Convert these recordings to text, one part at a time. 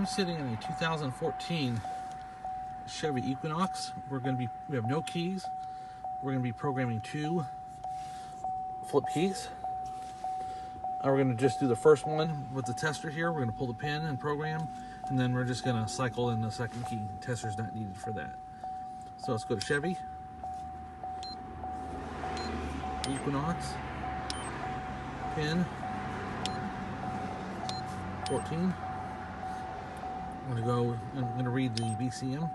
I'm sitting in a 2014 Chevy Equinox. We have no keys. We're gonna be programming 2 flip keys. We're gonna just do the first one with the tester here. We're gonna pull the pin and program, and then we're just gonna cycle in the second key. The tester's not needed for that. So let's go to Chevy, Equinox, pin 14. I'm gonna read the BCM.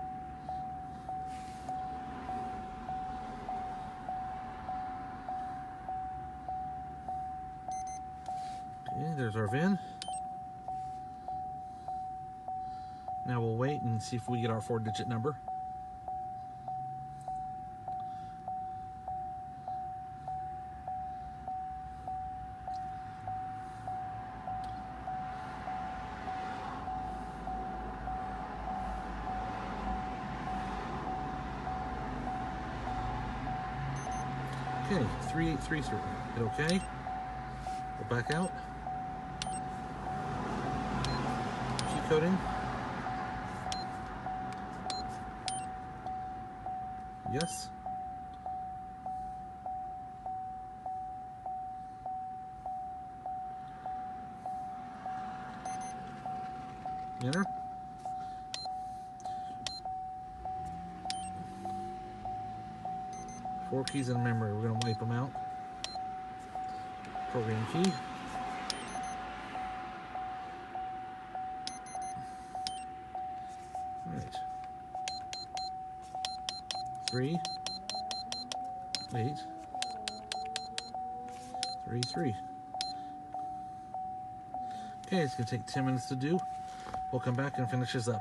Okay, there's our VIN. Now we'll wait and see if we get our 4-digit number. Okay, 3833. Hit OK. Go back out. Key coding. Yes. Enter. Four keys in memory. We're going to wipe them out. Program key. All right. 3, 8, 3, 3. Okay, it's going to take 10 minutes to do. We'll come back and finish this up.